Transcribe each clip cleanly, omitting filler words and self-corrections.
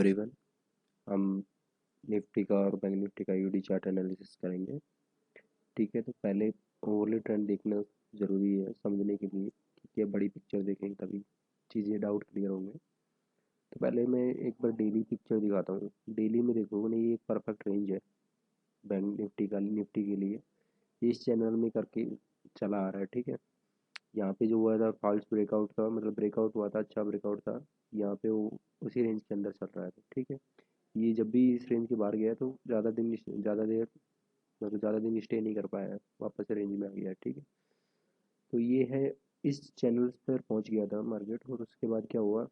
Everyone. हम Nifty का और बैंक निफ्टी का यूडी चार्ट एनालिसिस करेंगे। ठीक है, तो पहले ओवरली ट्रेंड देखना ज़रूरी है समझने के लिए। ठीक है, बड़ी पिक्चर देखेंगे तभी चीज़ें डाउट क्लियर होंगे। तो पहले मैं एक बार डेली पिक्चर दिखाता हूँ। डेली में देखोगे ना, ये एक परफेक्ट रेंज है बैंक निफ्टी के लिए। इस चैनल में करके चला आ रहा है। ठीक है, यहाँ पे जो हुआ था फॉल्स ब्रेकआउट का, मतलब ब्रेकआउट हुआ था, अच्छा ब्रेकआउट था। यहाँ पे वो उसी रेंज के अंदर चल रहा है। ठीक है, ये जब भी इस रेंज के बाहर गया है तो ज़्यादा देर मतलब ज़्यादा दिन स्टे नहीं कर पाया है, वापस रेंज में आ गया है। ठीक है, तो ये है, इस चैनल पर पहुंच गया था मार्केट और उसके बाद क्या हुआ,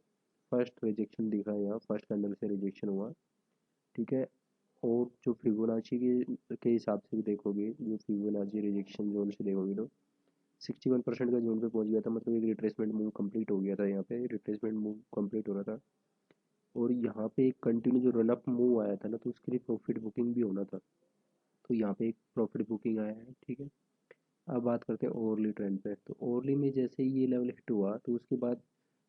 फर्स्ट रिजेक्शन दिखा है, यहाँ फर्स्ट कैंडल से रिजेक्शन हुआ। ठीक है, और जो फिबोनाची के हिसाब से भी देखोगे, जो फिबोनाची रिजेक्शन जोन से देखोगे तो 61% का जोन पे पहुंच गया था। मतलब एक रिट्रेसमेंट मूव कंप्लीट हो गया था, यहाँ पे रिट्रेसमेंट मूव कंप्लीट हो रहा था। और यहाँ पे एक कंटिन्यू जो रनअप मूव आया था ना, तो उसके लिए प्रॉफिट बुकिंग भी होना था। तो यहाँ पे एक प्रॉफिट बुकिंग आया है। ठीक है, अब बात करते हैं ओवरली ट्रेंड पे। तो ओवरली में जैसे ही ये लेवल हिट हुआ, तो उसके बाद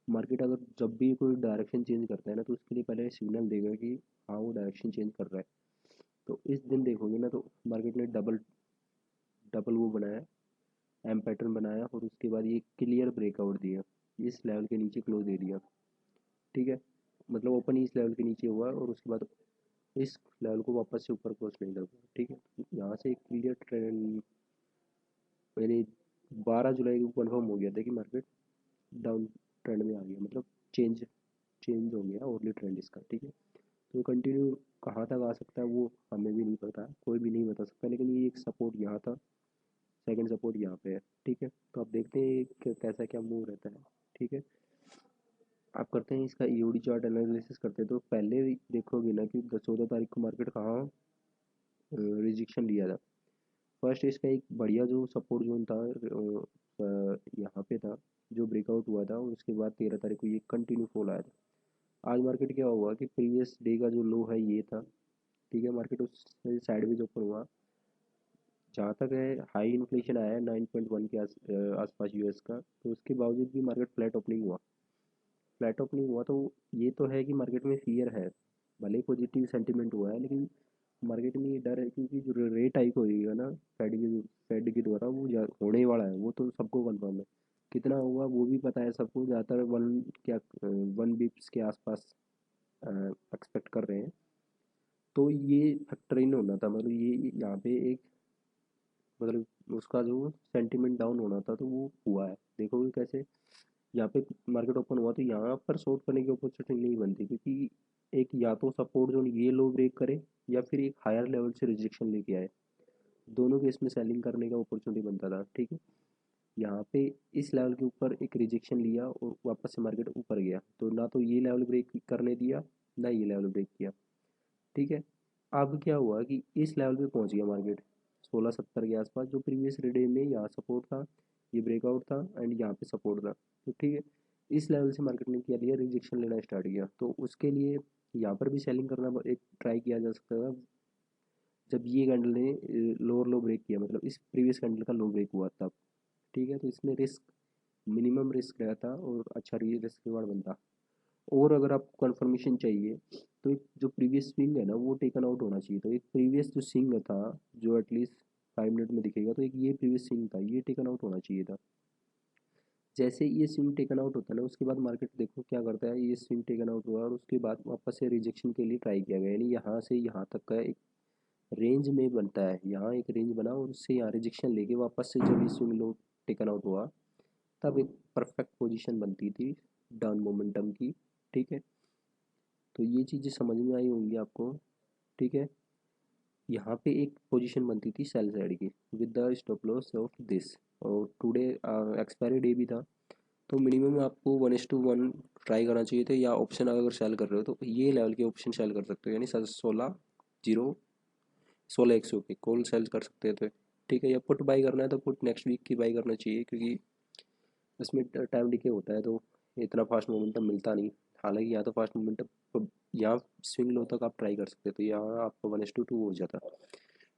मार्केट अगर जब भी कोई डायरेक्शन चेंज करता है ना, तो उसके लिए पहले सिग्नल देगा कि हाँ वो डायरेक्शन चेंज कर रहा है। तो इस दिन देखोगे ना, तो मार्केट ने डबल डबल वो बनाया, एम पैटर्न बनाया, और उसके बाद ये क्लियर ब्रेकआउट दिया, इस लेवल के नीचे क्लोज दे दिया। ठीक है, मतलब ओपन इस लेवल के नीचे हुआ और उसके बाद इस लेवल को वापस से ऊपर क्रॉस नहीं कर पाया। ठीक है, यहाँ से एक क्लियर ट्रेंड यानी 12 जुलाई को कन्फर्म हो गया था कि मार्केट डाउन ट्रेंड में आ गया, मतलब चेंज चेंज हो गया ओवरली ट्रेंड इसका। ठीक है, तो कंटिन्यू कहाँ तक आ सकता है वो हमें भी नहीं पता, कोई भी नहीं बता सकता, लेकिन ये एक सपोर्ट यहाँ था, सेकंड सपोर्ट यहाँ पे है। ठीक है, तो अब देखते हैं कि कैसा क्या मूव रहता है। ठीक है, आप करते हैं इसका ईओडी चार्ट एनालिसिस करते हैं। तो पहले देखोगे ना कि 14 तारीख को मार्केट कहाँ रिजेक्शन लिया था। फर्स्ट इसका एक बढ़िया जो सपोर्ट जोन था यहाँ पे था, जो ब्रेकआउट हुआ था, और उसके बाद 13 तारीख को ये कंटिन्यू फॉल आया था। आज मार्केट क्या हुआ कि प्रीवियस डे का जो लो है ये था। ठीक है, मार्केट उस साइडवेज ओपन हुआ। जहाँ तक है हाई इन्फ्लेशन आया है 9.1 के आसपास यूएस का, तो उसके बावजूद भी मार्केट फ्लैट ओपनिंग हुआ। फ्लैट ओपनिंग हुआ तो ये तो है कि मार्केट में फियर है, भले ही पॉजिटिव सेंटीमेंट हुआ है, लेकिन मार्केट में ये डर है क्योंकि जो रेट हाइक होएगा ना फेड के द्वारा, वो होने वाला है, वो तो सबको कन्फर्म है। कितना होगा वो भी पता है सबको, ज़्यादातर 1 बिप्स के आसपास एक्सपेक्ट कर रहे हैं। तो ये फैक्टर इन होना था, मतलब ये यहाँ पे एक, मतलब उसका जो सेंटीमेंट डाउन होना था तो वो हुआ है। देखोगे कैसे यहाँ पे मार्केट ओपन हुआ, तो यहाँ पर शॉर्ट करने की अपॉर्चुनिटी नहीं बनती, क्योंकि एक या तो सपोर्ट जोन ये लो ब्रेक करे, या फिर एक हायर लेवल से रिजेक्शन लेके आए, दोनों केस में सेलिंग करने का अपॉर्चुनिटी बनता था। ठीक है, यहाँ पे इस लेवल के ऊपर एक रिजेक्शन लिया और वापस से मार्केट ऊपर गया, तो ना तो ये लेवल ब्रेक करने दिया, ना ये लेवल ब्रेक किया। ठीक है, अब क्या हुआ कि इस लेवल पे पहुंच गया मार्केट 1670 के आसपास, जो प्रीवियस डे में यहाँ सपोर्ट था, ये ब्रेकआउट था, एंड यहाँ पे सपोर्ट था। तो ठीक है, इस लेवल से मार्केट ने क्या लिया, रिजेक्शन लेना स्टार्ट किया, तो उसके लिए यहाँ पर भी सेलिंग करना एक ट्राई किया जा सकता था, जब ये कैंडल ने लोअर लो ब्रेक किया, मतलब इस प्रीवियस कैंडल का लो ब्रेक हुआ तब। ठीक है, तो इसमें रिस्क, मिनिमम रिस्क रहता और अच्छा रिस्क रिवार्ड बनता। और अगर आपको कंफर्मेशन चाहिए, तो एक जो प्रीवियस स्विंग है ना, वो टेकन आउट होना चाहिए। तो एक प्रीवियस जो स्विंग था, जो एटलीस्ट 5 मिनट में दिखेगा, तो एक ये प्रीवियस स्विंग था, ये टेकन आउट होना चाहिए था। जैसे ये स्विंग टेकन आउट होता है ना, उसके बाद मार्केट देखो क्या करता है, ये स्विंग टेकन आउट हुआ और उसके बाद वापस से रिजेक्शन के लिए ट्राई किया गया, यानी यहाँ से यहाँ तक का एक रेंज में बनता है, यहाँ एक रेंज बना और उससे यहाँ रिजेक्शन लेके वापस से जब ये स्विंग लो टेकन आउट हुआ, तब एक परफेक्ट पोजीशन बनती थी डाउन मोमेंटम की। ठीक है, तो ये चीज़ें समझ में आई होंगी आपको। ठीक है, यहाँ पे एक पोजीशन बनती थी सेल साइड की with the stop loss of this, और टुडे एक्सपायरी डे भी था। तो मिनिमम आपको 1:1 ट्राई करना चाहिए था, या ऑप्शन अगर सेल कर रहे हो तो ये लेवल के ऑप्शन सेल कर सकते हो, यानी 16 100 के कॉल सेल कर सकते थे। ठीक है, या पुट बाई करना है तो पुट नेक्स्ट वीक की बाई करना चाहिए, क्योंकि इसमें टाइम डिके होता है, तो इतना फास्ट मोमेंटम मिलता नहीं। हालांकि यहाँ तो फास्ट मोमेंटम, यहाँ स्विंग लो तक आप ट्राई कर सकते थे, यहाँ आपको 1:2 हो जाता।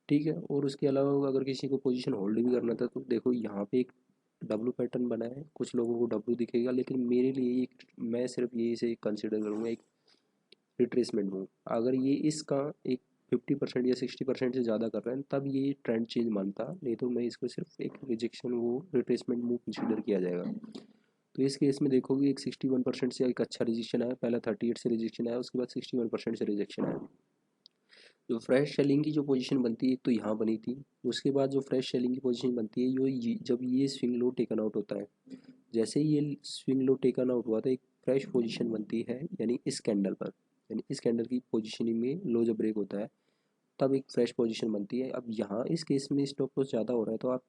ठीक है, और उसके अलावा अगर किसी को पोजीशन होल्ड भी करना था, तो देखो यहाँ पे एक डब्लू पैटर्न बना है, कुछ लोगों को डब्लू दिखेगा, लेकिन मेरे लिए एक, मैं सिर्फ ये इसे कंसिडर करूँगा एक रिट्रेसमेंट मूव। अगर ये इसका एक 50% या 60% से ज़्यादा कर रहा है तब ये ट्रेंड चेंज मानता, नहीं तो मैं इसको सिर्फ एक रिजेक्शन वो रिट्रेसमेंट मूव कंसीडर किया जाएगा। तो इस केस में देखोगे एक 61% से एक अच्छा रिजेक्शन आया, पहला 38 से रिजेक्शन आया, उसके बाद 61% से रिजेक्शन आया। जो फ्रेश सेलिंग की जो पोजीशन बनती है एक तो यहाँ बनी थी, उसके बाद जो फ्रेश सेलिंग की पोजीशन बनती है जब ये स्विंग लो टेकन आउट होता है, जैसे ही ये स्विंग लो टेकन आउट हुआ तो एक फ्रेश पोजीशन बनती है, यानी इस कैंडल पर, यानी इस कैंडल की पोजीशनिंग में लो जब ब्रेक होता है तब एक फ्रेश पोजीशन बनती है। अब यहाँ इस केस में स्टॉप लॉस ज़्यादा हो रहा है तो आप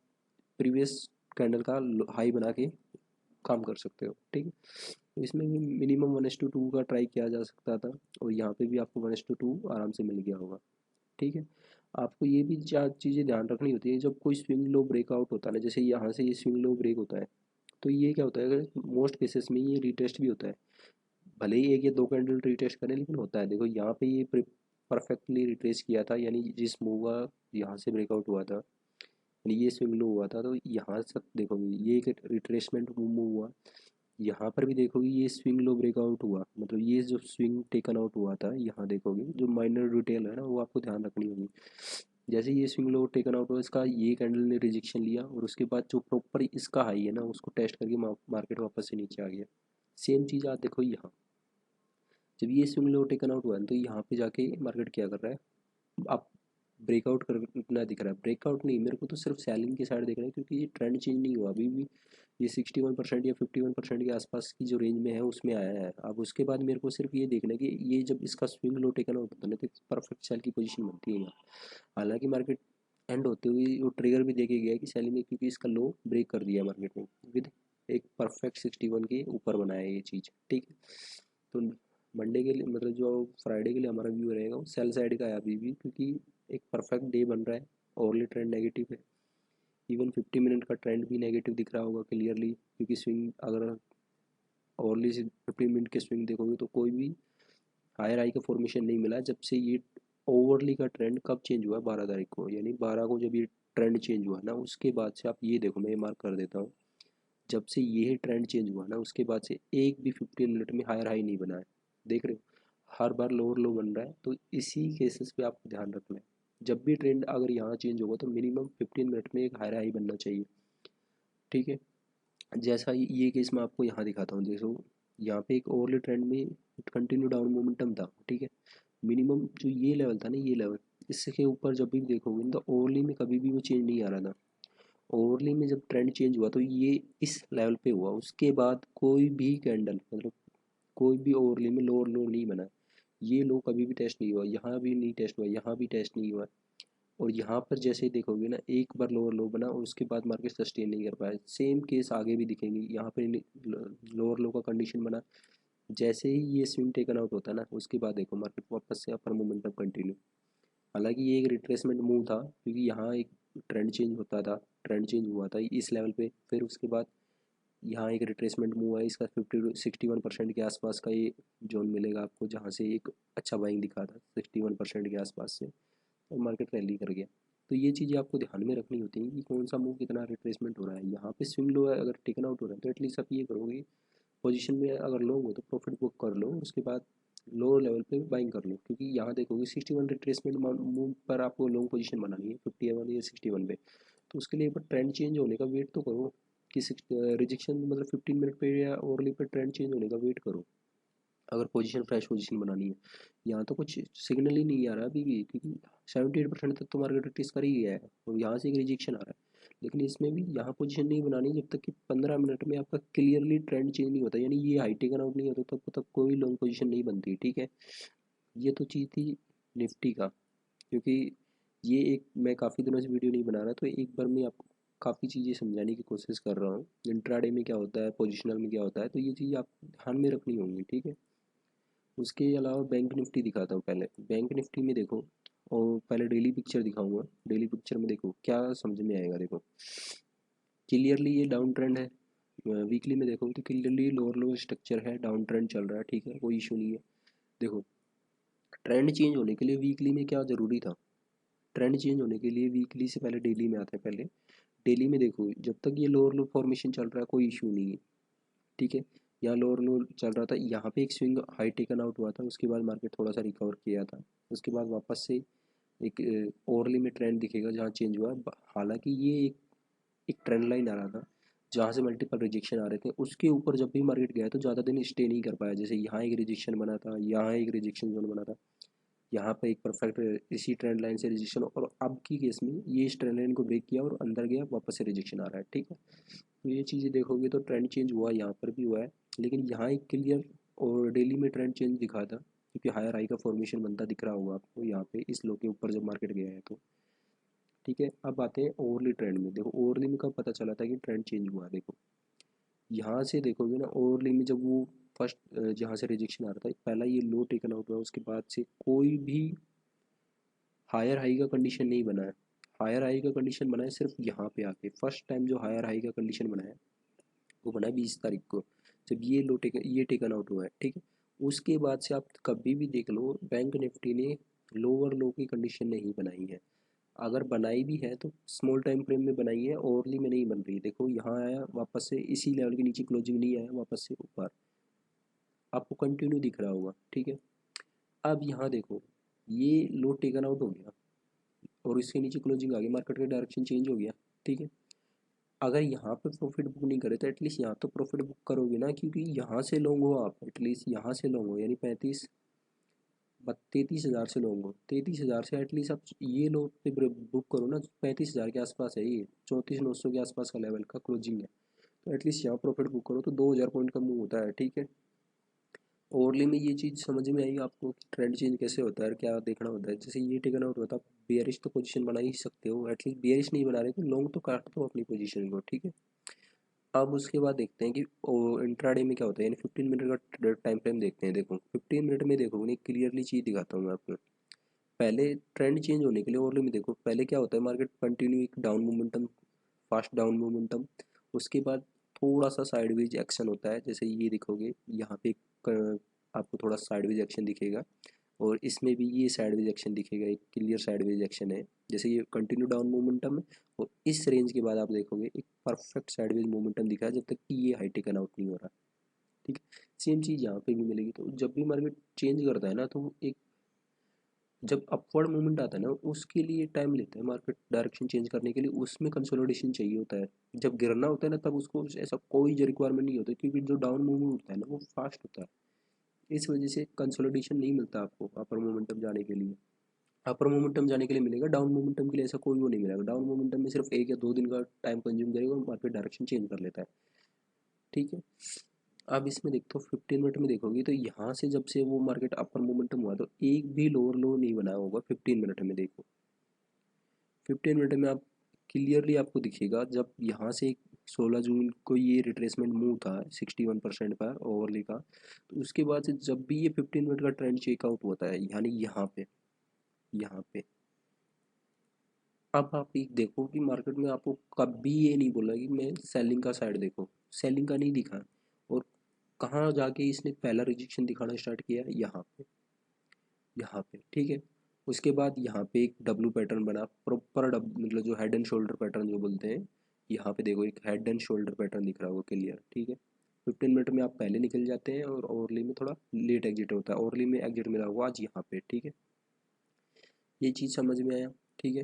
प्रीवियस कैंडल का हाई बना के काम कर सकते हो, ठीक है। तो इसमें भी मिनिमम 1:2 का ट्राई किया जा सकता था, और यहाँ पे भी आपको 1:2 आराम से मिल गया होगा, ठीक है। आपको ये भी चार चीज़ें ध्यान रखनी होती है जब कोई स्विंग लो ब्रेकआउट होता है ना, जैसे यहाँ से ये स्विंग लो ब्रेक होता है तो ये क्या होता है, अगर मोस्ट केसेस में ये रिटेस्ट भी होता है, भले ही एक या दो कैंडल रिटेस्ट करें लेकिन होता है। देखो यहाँ पे ये परफेक्टली रिट्रेस किया था, यानी जिस मूव का यहाँ से ब्रेकआउट हुआ था, यानी ये स्विंग लो हुआ था, तो यहाँ से देखोगे ये एक रिट्रेसमेंट मूव हुआ। यहाँ पर भी देखोगे ये स्विंग लो ब्रेकआउट हुआ, मतलब ये जो स्विंग टेकन आउट हुआ था, यहाँ देखोगे जो माइनर डिटेल है ना वो आपको ध्यान रखनी होगी। जैसे ये स्विंग लो टेकन आउट हुआ, इसका ये कैंडल ने रिजेक्शन लिया और उसके बाद जो प्रॉपर इसका हाई है ना उसको टेस्ट करके मार्केट वापस से नीचे आ गया। सेम चीज़ आप देखो यहाँ, जब ये स्विंग लो टेकन आउट हुआ है तो यहाँ पे जाके मार्केट क्या कर रहा है, आप ब्रेकआउट करना दिख रहा है, ब्रेकआउट नहीं, मेरे को तो सिर्फ सेलिंग की साइड दिख रहा है क्योंकि ये ट्रेंड चेंज नहीं हुआ अभी भी। ये 61% या 51% के आसपास की जो रेंज में है उसमें आया है। अब उसके बाद मेरे को सिर्फ ये देखना है कि ये जब इसका स्विंग लो टेकन आउट होता है ना तो परफेक्ट सेल की पोजीशन बनती है यहाँ। हालांकि मार्केट एंड होते हुए वो ट्रिगर भी देखे गया है कि सेलिंग में, क्योंकि इसका लो ब्रेक कर दिया मार्केट में विद एक परफेक्ट 61 के ऊपर बनाया है ये चीज़, ठीक है। तो मंडे के लिए, मतलब जो फ्राइडे के लिए हमारा व्यू रहेगा वो सेल साइड का है अभी भी, क्योंकि एक परफेक्ट डे बन रहा है, ओवरली ट्रेंड नेगेटिव है, इवन 50 मिनट का ट्रेंड भी नेगेटिव दिख रहा होगा क्लियरली, क्योंकि स्विंग अगर ओवरली 50 मिनट के स्विंग देखोगे तो कोई भी हायर हाई का फॉर्मेशन नहीं मिला जब से ये ओवरली का ट्रेंड कब चेंज हुआ, 12 तारीख को, यानी 12 को जब ये ट्रेंड चेंज हुआ ना उसके बाद से आप ये देखो, मैं ये मार्क कर देता हूँ, जब से ये ट्रेंड चेंज हुआ ना उसके बाद से एक भी 15 मिनट में हायर हाई नहीं बना है, देख रहे हो, हर बार लोअर लो बन रहा है। तो इसी केसेस पे आपको ध्यान रखना है, जब भी ट्रेंड अगर यहाँ चेंज होगा तो मिनिमम 15 मिनट में एक हायर हाई बनना चाहिए, ठीक है। जैसा ये केस मैं आपको यहाँ दिखाता हूँ, देखो यहाँ पे एक ओवरले ट्रेंड में कंटिन्यू डाउन मोमेंटम था, ठीक है। मिनिमम जो ये लेवल था ना, ये लेवल, इसके ऊपर जब भी देखोगे ना तो ओवरली में कभी भी वो चेंज नहीं आ रहा था। ओवरली में जब ट्रेंड चेंज हुआ तो ये इस लेवल पे हुआ, उसके बाद कोई भी कैंडल, मतलब कोई भी ओवरली में लोअर लो नहीं बना, ये लो कभी भी टेस्ट नहीं हुआ, यहाँ भी नहीं टेस्ट हुआ, यहाँ भी टेस्ट नहीं हुआ। और यहाँ पर जैसे ही देखोगे ना एक बार लोअर लो बना और उसके बाद मार्केट सस्टेन नहीं कर पाया, सेम केस आगे भी दिखेंगे। यहाँ पे लोअर लो का कंडीशन बना, जैसे ही ये स्विंग टेकन आउट होता है ना उसके बाद देखो मार्केट वापस से अपर मोमेंटम कंटिन्यू। हालांकि ये एक रिट्रेसमेंट मूव था क्योंकि यहाँ एक ट्रेंड चेंज होता था, ट्रेंड चेंज हुआ था इस लेवल पे, फिर उसके बाद यहाँ एक रिट्रेसमेंट मूव है, इसका 51% के आसपास का ये जोन मिलेगा आपको, जहाँ से एक अच्छा बाइंग दिखा था 61% के आसपास से, और मार्केट रैली कर गया। तो ये चीज़ें आपको ध्यान में रखनी होती हैं कि कौन सा मूव कितना रिट्रेसमेंट हो रहा है। यहाँ पे स्विंग लो है, अगर टेकन आउट हो रहा है तो एटलीस्ट आप ये करोगे, पोजीशन में अगर लॉन्ग हो तो प्रॉफिट बुक कर लो, उसके बाद लोअर लेवल पे बाइंग कर लो, क्योंकि यहाँ देखोगे 61 रिट्रेसमेंट मूव पर आपको लॉन्ग पोजीशन बनानी है 51 या 61 पे। तो उसके लिए एक बार ट्रेंड चेंज होने का वेट तो करो कि रिजेक्शन मतलब 15 मिनट पे या ओवरली पे ट्रेंड चेंज होने का वेट करो, अगर पोजीशन फ्रेश पोजीशन बनानी है। यहाँ तो कुछ सिग्नल ही नहीं आ रहा अभी भी, क्योंकि 78% तक तो मार्केट टेस्ट कर ही गया है और यहाँ से एक रिजेक्शन आ रहा है। लेकिन इसमें भी यहाँ पोजीशन नहीं बनानी जब तक कि 15 मिनट में आपका क्लियरली ट्रेंड चेंज नहीं होता, यानी ये हाई टेकन आउट नहीं होता तब तक कोई लॉन्ग पोजीशन नहीं बनती, ठीक है। ये तो चीज़ थी निफ्टी का, क्योंकि ये एक मैं काफ़ी दिनों से वीडियो नहीं बना रहा, तो एक बार मैं आपको काफ़ी चीज़ें समझाने की कोशिश कर रहा हूँ, इंट्राडे में क्या होता है, पोजिशनल में क्या होता है, तो ये चीज़ आप ध्यान में रखनी होंगी, ठीक है। उसके अलावा बैंक निफ्टी दिखाता हूँ पहले। बैंक निफ्टी में देखो, और पहले डेली पिक्चर दिखाऊंगा, डेली पिक्चर में देखो क्या समझ में आएगा। देखो क्लियरली ये डाउन ट्रेंड है, वीकली में देखो तो क्लियरली लोअर लोअर स्ट्रक्चर है, डाउन ट्रेंड चल रहा है, ठीक है, कोई इशू नहीं है। देखो ट्रेंड चेंज होने के लिए वीकली में क्या ज़रूरी था, ट्रेंड चेंज होने के लिए वीकली से पहले डेली में आता है। पहले डेली में देखो जब तक ये लोअर लो फॉर्मेशन चल रहा है कोई इशू नहीं है, ठीक है। यहाँ लोअर लो चल रहा था, यहाँ पे एक स्विंग हाई टेकन आउट हुआ था, उसके बाद मार्केट थोड़ा सा रिकवर किया था, उसके बाद वापस से एक ओवरली में ट्रेंड दिखेगा जहाँ चेंज हुआ। हालांकि ये एक ट्रेंड लाइन आ रहा था जहाँ से मल्टीपल रिजेक्शन आ रहे थे, उसके ऊपर जब भी मार्केट गया तो ज़्यादा दिन स्टे नहीं कर पाया। जैसे यहाँ एक रिजेक्शन बना था, यहाँ एक रिजेक्शन जोन बना था, यहाँ पे एक परफेक्ट इसी ट्रेंड लाइन से रिजेक्शन, और अब की केस में ये इस ट्रेंड लाइन को ब्रेक किया और अंदर गया, वापस से रिजेक्शन आ रहा है। ठीक है, तो ये चीज़ें देखोगे तो ट्रेंड चेंज हुआ, यहाँ पर भी हुआ है, लेकिन यहाँ एक क्लियर और डेली में ट्रेंड चेंज दिखा था, क्योंकि हायर हाई का फॉर्मेशन बनता दिख रहा होगा आपको यहाँ पे इस लो के ऊपर जब मार्केट गया है तो। ठीक है, अब आते हैं ओवरली ट्रेंड में। देखो ओवरली में कब पता चला था कि ट्रेंड चेंज हुआ। देखो यहाँ से देखोगे ना, ओवरली में जब वो फर्स्ट जहाँ से रिजेक्शन आ रहा था, पहला ये लो टेकन आउट हुआ, उसके बाद से कोई भी हायर हाई का कंडीशन नहीं बना है। हायर हाई का कंडीशन बना है सिर्फ यहाँ पे आके, फर्स्ट टाइम जो हायर हाई का कंडीशन बना है वो बना है 20 तारीख को, जब ये टेकन आउट हुआ है। ठीक है, उसके बाद से आप कभी भी देख लो, बैंक निफ्टी ने लोअर लो की कंडीशन नहीं बनाई है। अगर बनाई भी है तो स्मॉल टाइम फ्रेम में बनाई है, ओवरली में नहीं बन रही। देखो यहाँ आया वापस से इसी लेवल के नीचे क्लोजिंग नहीं आया, वापस से ऊपर आपको कंटिन्यू दिख रहा होगा। ठीक है, अब यहाँ देखो ये लो टेकन आउट हो गया और इसके नीचे क्लोजिंग आ गई, मार्केट का डायरेक्शन चेंज हो गया। ठीक है, अगर यहाँ पे प्रॉफिट बुक नहीं करे तो एटलीस्ट यहाँ तो प्रॉफिट बुक करोगे ना, क्योंकि यहाँ से लॉन्ग हो आप, एटलीस्ट यहाँ से लॉन्ग हो, यानी 33 हज़ार से लॉन्ग हो, 33 हज़ार से एटलीस्ट आप ये लो पे बुक करो ना। 35 हज़ार के आसपास है ये, 34,900 के आसपास का लेवल का क्लोजिंग है, तो एटलीस्ट यहाँ प्रॉफिट बुक करो तो 2,000 पॉइंट का मूव होता है। ठीक है, ओवरली में ये चीज़ समझ में आई आपको कि ट्रेंड चेंज कैसे होता है और क्या देखना होता है। जैसे ये टेकन आउट होता है, बेयरिश तो पोजीशन बना ही सकते हो, एटलीस्ट बेयरिश नहीं बना रहे तो लॉन्ग तो काट दो अपनी पोजीशन को। ठीक है, अब उसके बाद देखते हैं कि इंट्राडे में क्या होता है, यानी 15 मिनट का टाइम फ्रेम देखते हैं। देखो 15 मिनट में देखो, नहीं क्लियरली चीज़ दिखाता हूँ मैं आपको। पहले ट्रेंड चेंज होने के लिए ओवरली में देखो, पहले क्या होता है, मार्केट कंटिन्यू एक down momentum, fast down momentum, उसके बाद थोड़ा सा साइडवेज एक्शन होता है। जैसे ये देखोगे यहाँ पे आपको थोड़ा साइडवेज एक्शन दिखेगा, और इसमें भी ये साइडवेज एक्शन दिखेगा, एक क्लियर साइडवेज एक्शन है। जैसे ये कंटिन्यू डाउन मोमेंटम है, और इस रेंज के बाद आप देखोगे एक परफेक्ट साइडवेज मोमेंटम दिखा है, जब तक कि ये हाई टेकन आउट नहीं हो रहा। ठीक है, सेम चीज़ यहाँ पे भी मिलेगी। तो जब भी मार्केट चेंज करता है ना, तो एक जब अपवर्ड मूवमेंट आता है ना, उसके लिए टाइम लेता है मार्केट डायरेक्शन चेंज करने के लिए, उसमें कंसोलिडेशन चाहिए होता है। जब गिरना होता है ना, तब उसको ऐसा कोई रिक्वायरमेंट नहीं होता, क्योंकि जो डाउन मूवमेंट होता है ना वो फास्ट होता है, इस वजह से कंसोलिडेशन नहीं मिलता आपको अपर मोमेंटम जाने के लिए। अपर मोमेंटम जाने के लिए मिलेगा, डाउन मोमेंटम के लिए ऐसा कोई वो नहीं मिलेगा। डाउन मोमेंटम में सिर्फ 1 या 2 दिन का टाइम कंज्यूम करेगा और मार्केट डायरेक्शन चेंज कर लेता है। ठीक है, अब इसमें देखो 15 मिनट में देखोगे तो यहाँ से जब से वो मार्केट अपर मोमेंटम हुआ तो एक भी लोअर लो नहीं बनाया होगा 15 मिनट में। देखो 15 मिनट में आप क्लियरली आपको दिखेगा, जब यहाँ से 16 जून को ये रिट्रेसमेंट मूव था 61% पर ओवरली का, तो उसके बाद से जब भी ये 15 मिनट का ट्रेंड चेकआउट होता है, यानी यहाँ पे अब आप एक देखो कि मार्केट में आपको कभी ये नहीं बोला कि मैं सेलिंग का साइड देखो, सेलिंग का नहीं दिखा। और कहाँ जाके इसने पहला रिजेक्शन दिखाना स्टार्ट किया, यहाँ पे। ठीक है, उसके बाद यहाँ पे एक डब्लू पैटर्न बना, प्रॉपर मतलब जो हेड एंड शोल्डर पैटर्न जो बोलते हैं, यहाँ पे देखो एक हेड एंड शोल्डर पैटर्न दिख रहा होगा क्लियर। ठीक है, 15 मिनट में आप पहले निकल जाते हैं और ओवरली में थोड़ा लेट एग्जिट होता है, ओवरली में एग्जिट मिला हुआ आज यहाँ पे। ठीक है, ये चीज़ समझ में आया। ठीक है,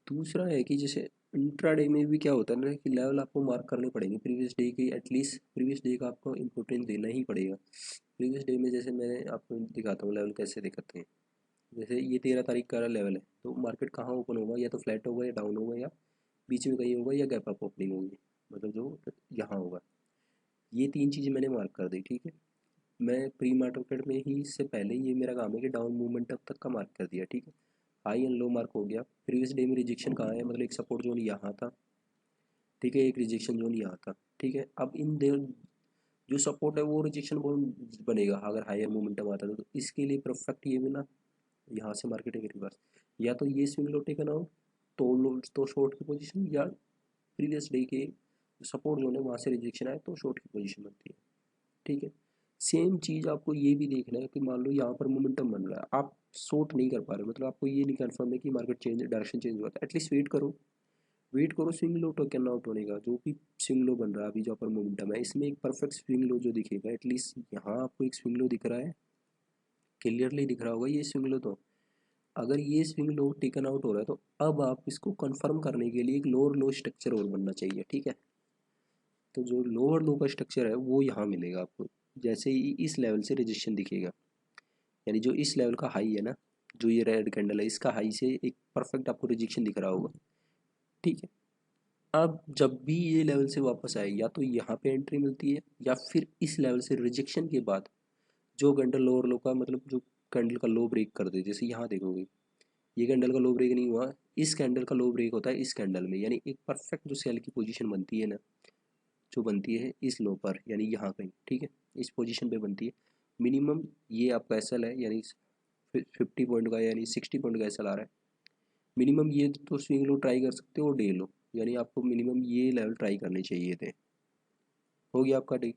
दूसरा है कि जैसे इंट्राडे में भी क्या होता है ना, कि लेवल आपको मार्क करने पड़ेंगे प्रीवियस डे की, एटलीस्ट प्रीवियस डे का आपको इंपॉर्टेंस देना ही पड़ेगा। प्रीवियस डे में जैसे मैंने आपको दिखाता हूँ लेवल कैसे दिखाते हैं। जैसे ये 13 तारीख का लेवल है, तो मार्केट कहाँ ओपन होगा, या तो फ्लैट होगा या डाउन होगा या बीच में कहीं होगा या गैप अप ओपनिंग होगी, मतलब जो यहाँ होगा। ये तीन चीज़ें मैंने मार्क कर दी। ठीक है, मैं प्री मार्केट में ही इससे पहले ये मेरा काम है कि डाउन मूवमेंट तक का मार्क कर दिया। ठीक है, हाई एंड लो मार्क हो गया। प्रीवियस डे में रिजेक्शन कहाँ है, मतलब एक सपोर्ट जोन यहाँ था। ठीक है, एक रिजेक्शन जोन यहाँ था। ठीक है, अब इन दे जो सपोर्ट है वो रिजेक्शन जोन बनेगा अगर हायर मोमेंटम आता है, तो इसके लिए परफेक्ट ये भी ना, यहाँ से मार्केट एक रिवर्स, या तो ये स्विंग लो टेकन आउट, तो लो तो शॉर्ट की पोजीशन, या प्रीवियस डे के सपोर्ट जोन है वहाँ से रिजेक्शन आए तो शॉर्ट की पोजीशन बनती है। ठीक है, सेम चीज़ आपको ये भी देखना है कि मान लो यहाँ पर मोमेंटम बन रहा है, आप शॉर्ट नहीं कर पा रहे, मतलब आपको ये नहीं कन्फर्म है कि मार्केट चेंज डायरेक्शन चेंज हुआ था, एटलीस्ट वेट करो। वेट करो स्विंग लो टोकन आउट होने का, जो भी स्विंग लो बन रहा है अभी जो अपर मोमेंटम है, इसमें एक परफेक्ट स्विंग लो जो दिखेगा, एटलीस्ट यहाँ आपको एक स्विंग लो दिख रहा है, क्लियरली दिख रहा होगा ये स्विंग लो। तो अगर ये स्विंग लो टेकन आउट हो रहा है तो अब आप इसको कंफर्म करने के लिए एक लोअर लो स्ट्रक्चर और बनना चाहिए, ठीक है। तो जो लोअर लो का स्ट्रक्चर है वो यहाँ मिलेगा आपको, जैसे ही इस लेवल से रजिस्ट्रेशन दिखेगा, यानी जो इस लेवल का हाई है ना, जो ये रेड कैंडल है इसका हाई से एक परफेक्ट आपको रिजेक्शन दिख रहा होगा, ठीक है। अब जब भी ये लेवल से वापस आए, या तो यहाँ पे एंट्री मिलती है या फिर इस लेवल से रिजेक्शन के बाद जो कैंडल लोअर लो का मतलब जो कैंडल का लो ब्रेक कर दे, जैसे यहाँ देखोगे ये कैंडल का लो ब्रेक नहीं हुआ, इस कैंडल का लो ब्रेक होता है इस कैंडल में, यानी एक परफेक्ट जो सेल की पोजीशन बनती है ना, जो बनती है इस लो पर, यानी यहाँ कहीं, ठीक है, इस पोजीशन पे बनती है। मिनिमम ये आपका एस एल है, यानी 50 पॉइंट का यानी 60 पॉइंट का एस एल आ रहा है। मिनिमम ये तो स्विंग लो ट्राई कर सकते हो डे लो, यानी आपको मिनिमम ये लेवल ट्राई करने चाहिए थे। हो गया आपका डे,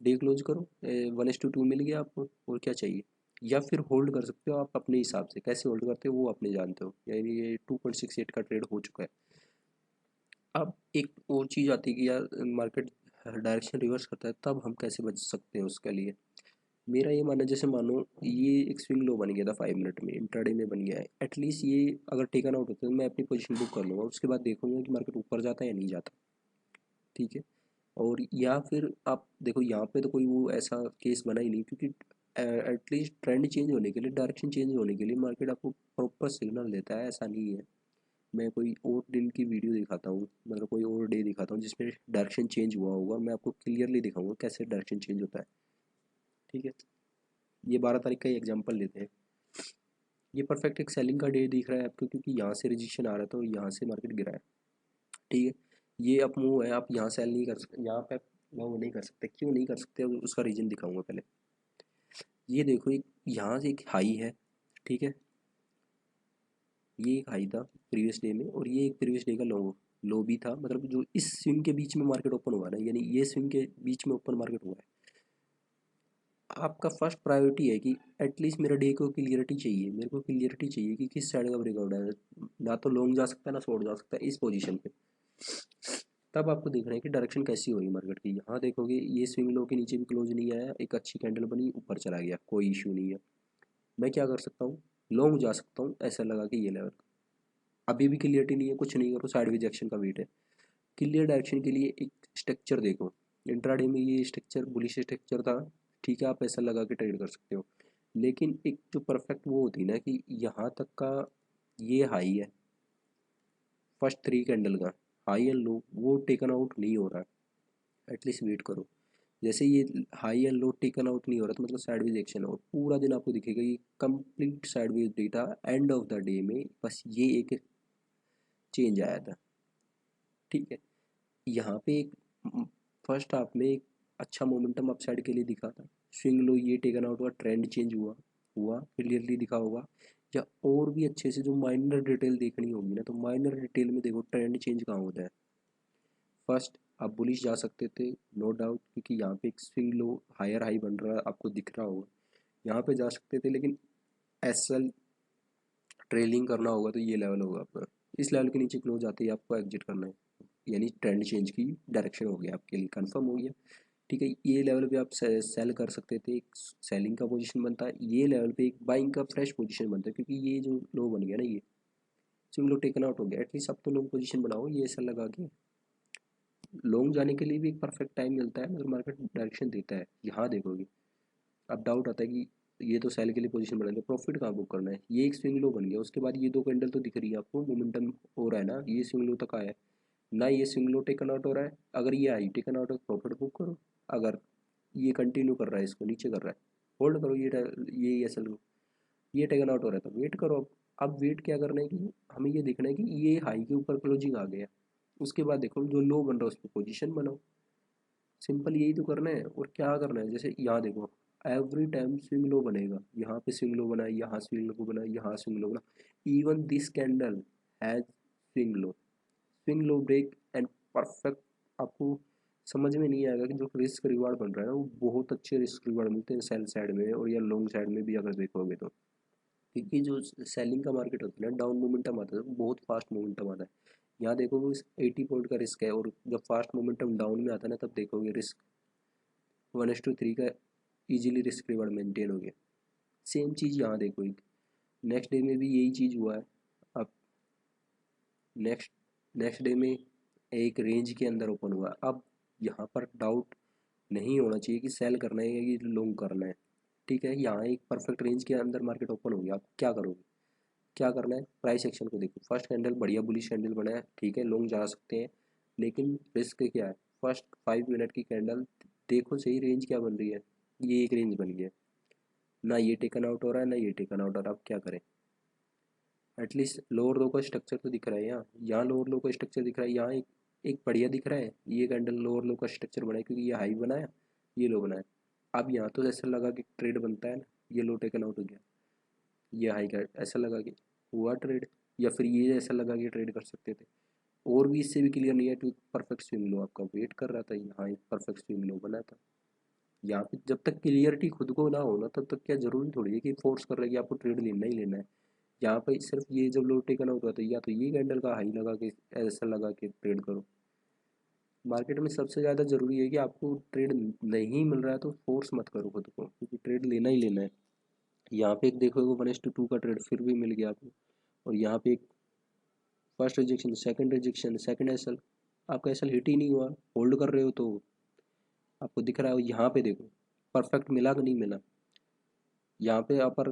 डे क्लोज करो, 1:2 मिल गया आपको, और क्या चाहिए। या फिर होल्ड कर सकते हो आप अपने हिसाब से, कैसे होल्ड करते हो वो अपने जानते हो, यानी ये 2.68 का ट्रेड हो चुका है। अब एक और चीज़ आती है कि यार मार्केट डायरेक्शन रिवर्स करता है, तब हम कैसे बच सकते हैं उसके लिए। मेरा ये मानना है, जैसे मानो ये एक स्विंग लो बन गया था 5 मिनट में, इंट्राडे में बन गया है, एटलीस्ट ये अगर टेकन आउट होता है तो मैं अपनी पोजीशन बुक कर लूँगा, उसके बाद देखूंगा कि मार्केट ऊपर जाता है या नहीं जाता, ठीक है। और या फिर आप देखो यहाँ पे तो कोई वो ऐसा केस बना ही नहीं, क्योंकि एटलीस्ट ट्रेंड चेंज होने के लिए, डायरेक्शन चेंज होने के लिए मार्केट आपको प्रॉपर सिग्नल देता है, ऐसा नहीं है। मैं कोई और दिन की वीडियो दिखाता हूँ, मतलब कोई और डे दिखाता हूँ जिसमें डायरेक्शन चेंज हुआ होगा, मैं आपको क्लियरली दिखाऊंगा कैसे डायरेक्शन चेंज होता है, ठीक है। ये 12 तारीख का ही एग्जांपल लेते हैं। ये परफेक्ट एक सेलिंग का डे दिख रहा है आपको, क्योंकि यहाँ से रजिस्ट्रेशन आ रहा था और यहाँ से मार्केट गिरा है, ठीक है। ये अप मूव है, आप यहाँ सेल नहीं कर सकते, यहाँ पे मूव नहीं कर सकते, क्यों नहीं कर सकते उसका रीज़न दिखाऊंगा पहले। ये देखो एक यहाँ से एक हाई है, ठीक है, ये एक हाई था प्रीवियस डे में, और ये एक प्रीवियस डे का लो, लो भी था, मतलब जो इस स्विंग के बीच में मार्केट ओपन हुआ ना, यानी ये स्विंग के बीच में ओपन मार्केट हुआ है। आपका फर्स्ट प्रायोरिटी है कि एटलीस्ट मेरा डे को क्लियरिटी चाहिए, मेरे को क्लियरिटी चाहिए कि किस साइड का ब्रेकआउट है, ना तो लॉन्ग जा सकता है ना शॉर्ट जा सकता है इस पोजीशन पे। तब आपको देखना है कि डायरेक्शन कैसी हो रही है मार्केट की। यहाँ देखोगे ये स्विंग लो के नीचे भी क्लोज नहीं आया, एक अच्छी कैंडल बनी ऊपर चला गया, कोई इशू नहीं है। मैं क्या कर सकता हूँ, लॉन्ग जा सकता हूँ ऐसा लगा कि ये लेवल, अभी भी क्लियरिटी नहीं है, कुछ नहीं करो, साइडवेज एक्शन का वेट है। क्लियर डायरेक्शन के लिए एक स्ट्रक्चर देखो, इंट्राडे में ये स्ट्रक्चर बुलिश स्ट्रक्चर था, ठीक है, आप ऐसा लगा के ट्रेड कर सकते हो। लेकिन एक जो परफेक्ट वो होती है ना कि यहाँ तक का ये हाई है, फर्स्ट 3 कैंडल का हाई एंड लो, वो टेकन आउट नहीं हो रहा है, एटलीस्ट वेट करो। जैसे ये high and low taken out नहीं हो रहा था, मतलब साइडवेज एक्शन है, और पूरा दिन आपको दिखेगा ये complete sideways data, end of the day में बस ये एक चेंज आया था, ठीक है। यहाँ पे एक फर्स्ट हाफ में एक अच्छा मोमेंटम अपसाइड के लिए दिखा था, स्विंग लो ये टेकन आउट हुआ, ट्रेंड चेंज हुआ, हुआ क्लियरली दिखा होगा। या और भी अच्छे से जो माइनर डिटेल देखनी होगी ना, तो माइनर डिटेल में देखो ट्रेंड चेंज कहाँ होता है। फर्स्ट आप बुलिश जा सकते थे, नो डाउट, क्योंकि यहाँ पे एक स्विंग लो हायर हाई बन रहा है आपको दिख रहा होगा, यहाँ पे जा सकते थे, लेकिन एस एल ट्रेलिंग करना होगा तो ये लेवल होगा आपका, इस लेवल के नीचे क्लोज आते ही आपको एग्जिट करना है, यानी ट्रेंड चेंज की डायरेक्शन हो गया आपके लिए, कंफर्म हो गया, ठीक है। ये लेवल पे आप सेल कर सकते थे, एक सेलिंग का पोजीशन बनता है, ये लेवल पे एक बाइंग का फ्रेश पोजीशन बनता है, क्योंकि ये जो लो बन गया ना, ये सिंगल लो टेकन आउट हो गया, एटलीस्ट अब तो लॉन्ग पोजीशन बनाओ ये ऐसा लगा के। लॉन्ग जाने के लिए भी एक परफेक्ट टाइम मिलता है, मगर मार्केट डायरेक्शन देता है, यहाँ देखोगे अब डाउट आता है कि ये तो सेल के लिए पोजीशन बना लिया, प्रॉफिट कहाँ बुक करना है। ये एक स्विंग लो बन गया, उसके बाद ये 2 कैंडल तो दिख रही है आपको, मोमेंटम हो रहा है ना, ये स्विंग लो तक आया है ना, ये स्विंग लो टेकन आउट हो रहा है, अगर ये आई टेकन आउट है प्रॉफिट बुक करो, अगर ये कंटिन्यू कर रहा है इसको नीचे कर रहा है होल्ड करो, ये एस एल, ये टेकन आउट हो रहा है तो वेट करो। अब वेट क्या करना है कि हमें ये देखना है कि ये हाई के ऊपर क्लोजिंग आ गया, उसके बाद देखो जो लो बन रहा है उस पर पोजिशन बनाओ, सिंपल यही तो करना है। और क्या करना है, जैसे यहाँ देखो एवरी टाइम स्विंग लो बनेगा, यहाँ पे स्विंग लो बना, यहाँ स्विंग लो बना, यहाँ स्विंग लो बना, even this candle has swing low break and perfect. आपको समझ में नहीं आएगा कि जो रिस्क रिवार्ड बन रहा है ना, वो बहुत अच्छे रिस्क रिवार्ड मिलते हैं सेल साइड में और या लॉन्ग साइड में भी अगर देखोगे तो, क्योंकि जो सेलिंग का मार्केट होता है ना, डाउन मोमेंटम आता है तो बहुत फास्ट मोमेंटम आता है, यहाँ देखोगे 80 पॉइंट का रिस्क है, और जब फास्ट मोमेंटम डाउन में आता है ना तब देखोगे रिस्क 1:3 का इजीली रिस्क रिवार्ड मेंटेन हो गया। सेम चीज़ यहाँ देखो, एक नेक्स्ट डे में भी यही चीज़ हुआ है। अब नेक्स्ट नेक्स्ट डे में एक रेंज के अंदर ओपन हुआ। अब यहाँ पर डाउट नहीं होना चाहिए कि सेल करना है या कि लॉन्ग करना है। ठीक है, यहाँ एक परफेक्ट रेंज के अंदर मार्केट ओपन हो गया। आप क्या करोगे, क्या करना है, प्राइस एक्शन को देखो। फर्स्ट कैंडल बढ़िया बुलिश कैंडल बना है, ठीक है, लॉन्ग जा सकते हैं, लेकिन रिस्क क्या है, फर्स्ट 5 मिनट की कैंडल देखो सही, रेंज क्या बन रही है, ये एक रेंज बन गया, ना ये टेकन आउट हो रहा है ना ये टेकन आउट हो रहा है। अब क्या करें, एटलीस्ट लोअर लो का स्ट्रक्चर तो दिख रहा है। यहाँ लोअर लो का स्ट्रक्चर दिख रहा है, यहाँ एक बढ़िया दिख रहा है, ये कैंडल लोअर लो का स्ट्रक्चर बनाया क्योंकि ये हाई बनाया, ये लो बनाया। अब यहाँ तो ऐसा लगा कि ट्रेड बनता है ना, ये लो टेकन आउट हो गया, ये हाई का ऐसा लगा कि हुआ ट्रेड, या फिर ये ऐसा लगा कि ट्रेड कर सकते थे। और भी इससे भी क्लियर नहीं है, तो परफेक्ट स्विंग लो आपका वेट कर रहा था, यहाँ एक परफेक्ट स्विंग लो बना था। यहाँ पे जब तक क्लियरिटी खुद को ना हो ना, तब तक क्या जरूरी थोड़ी है कि फोर्स कर रहा है कि आपको ट्रेड लेना ही लेना है। यहाँ पे सिर्फ ये जब लो टेकन आउट हुआ था, या तो ये कैंडल का हाई लगा के ऐसा लगा के ट्रेड करो। मार्केट में सबसे ज़्यादा ज़रूरी है कि आपको ट्रेड नहीं मिल रहा है तो फोर्स मत करो खुद को, क्योंकि ट्रेड लेना ही लेना है। यहाँ पे एक देखो 1:2 का ट्रेड फिर भी मिल गया आपको, और यहाँ पे एक फर्स्ट रिजेक्शन, सेकंड एसएल, आपका एसएल हिट ही नहीं हुआ, होल्ड कर रहे हो तो आपको दिख रहा है। यहाँ पे देखो परफेक्ट मिला कि नहीं मिला, यहाँ पे अपर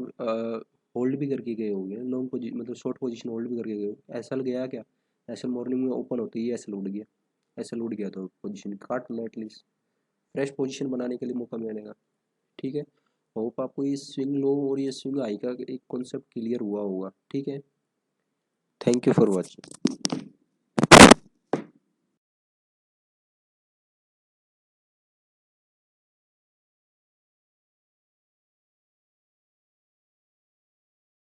होल्ड भी करके गए होंगे लॉन्ग पोजीशन, मतलब शॉर्ट पोजीशन होल्ड भी करके गए हो। एसएल गया क्या, एसएल मॉर्निंग में ओपन होती है, एसएल उड़ गया, एसएल उड़ गया तो पोजीशन काट लो, एटलीस्ट फ्रेश पोजीशन बनाने के लिए मौका मिलेगा। ठीक है, होप आपको ये स्विंग लो और ये स्विंग हाई का एक कॉन्सेप्ट क्लियर हुआ होगा। ठीक है, थैंक यू फॉर वॉचिंग।